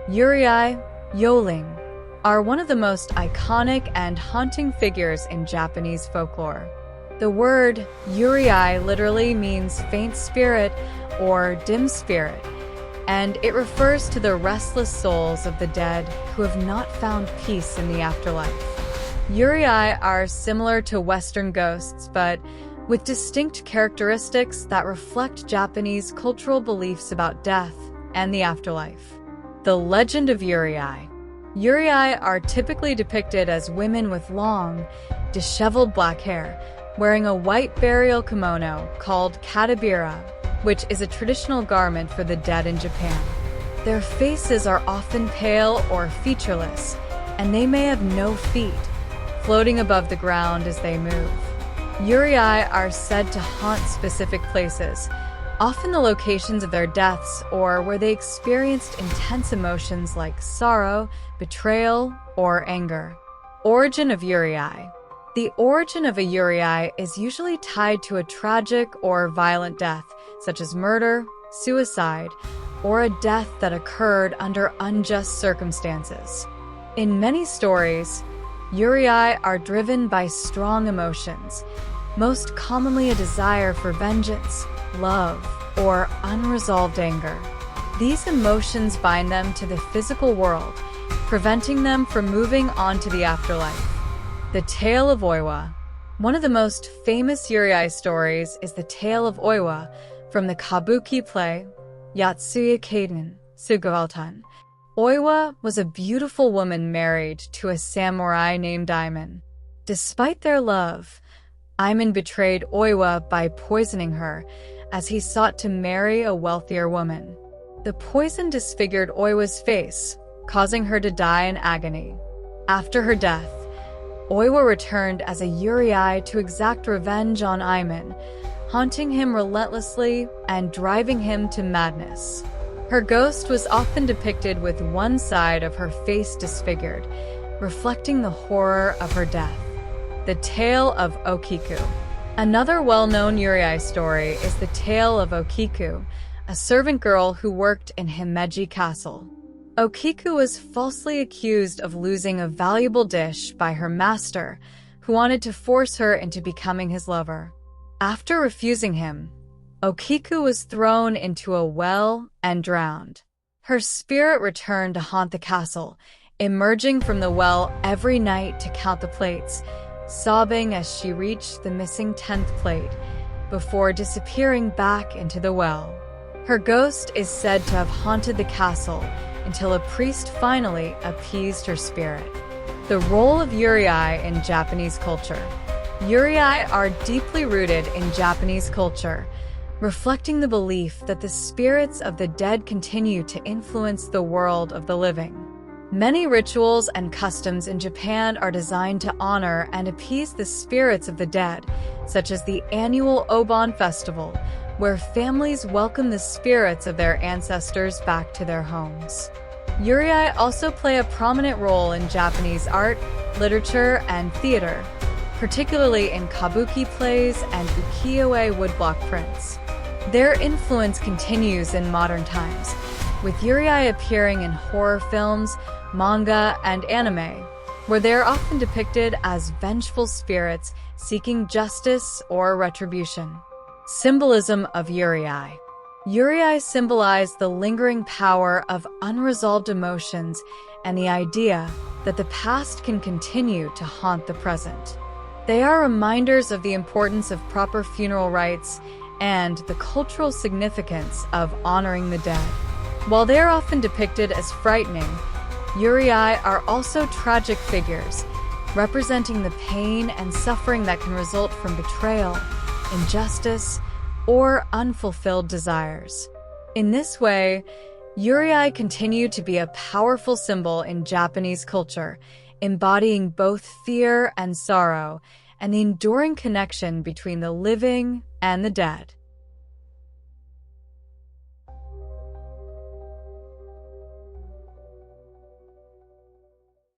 Yurei, Yoling, are one of the most iconic and haunting figures in Japanese folklore. The word Yurei literally means faint spirit or dim spirit, and it refers to the restless souls of the dead who have not found peace in the afterlife. Yurei are similar to Western ghosts, but with distinct characteristics that reflect Japanese cultural beliefs about death and the afterlife. The legend of Yurei. Yurei are typically depicted as women with long, disheveled black hair, wearing a white burial kimono called katabira, which is a traditional garment for the dead in Japan. Their faces are often pale or featureless, and they may have no feet, floating above the ground as they move. Yurei are said to haunt specific places, often the locations of their deaths or where they experienced intense emotions like sorrow, betrayal, or anger. Origin of Yurei. The origin of a Yurei is usually tied to a tragic or violent death, such as murder, suicide, or a death that occurred under unjust circumstances. In many stories, Yurei are driven by strong emotions, most commonly a desire for vengeance, love, or unresolved anger. These emotions bind them to the physical world, preventing them from moving on to the afterlife. The Tale of Oiwa. One of the most famous Yurei stories is the Tale of Oiwa from the kabuki play Yatsuya Kaiden Sugawaltan. Oiwa was a beautiful woman married to a samurai named Aiman. Despite their love, Aiman betrayed Oiwa by poisoning her as he sought to marry a wealthier woman. The poison disfigured Oiwa's face, causing her to die in agony. After her death, Oiwa returned as a Yurei to exact revenge on Aiman, haunting him relentlessly and driving him to madness. Her ghost was often depicted with one side of her face disfigured, reflecting the horror of her death. The Tale of Okiku. Another well-known Yurei story is the Tale of Okiku, a servant girl who worked in Himeji Castle. Okiku was falsely accused of losing a valuable dish by her master, who wanted to force her into becoming his lover. After refusing him, Okiku was thrown into a well and drowned. Her spirit returned to haunt the castle, emerging from the well every night to count the plates, sobbing as she reached the missing 10th plate, before disappearing back into the well. Her ghost is said to have haunted the castle until a priest finally appeased her spirit. The role of Yurei in Japanese culture. Yurei are deeply rooted in Japanese culture, reflecting the belief that the spirits of the dead continue to influence the world of the living. Many rituals and customs in Japan are designed to honor and appease the spirits of the dead, such as the annual Obon festival, where families welcome the spirits of their ancestors back to their homes. Yurei also play a prominent role in Japanese art, literature, and theater, particularly in kabuki plays and ukiyo-e woodblock prints. Their influence continues in modern times, with Yurei appearing in horror films, manga, and anime, where they are often depicted as vengeful spirits seeking justice or retribution. Symbolism of Yurei. Yurei symbolize the lingering power of unresolved emotions and the idea that the past can continue to haunt the present. They are reminders of the importance of proper funeral rites and the cultural significance of honoring the dead. While they are often depicted as frightening, Yurei are also tragic figures, representing the pain and suffering that can result from betrayal, injustice, or unfulfilled desires. In this way, Yurei continue to be a powerful symbol in Japanese culture, embodying both fear and sorrow, and the enduring connection between the living and the dead.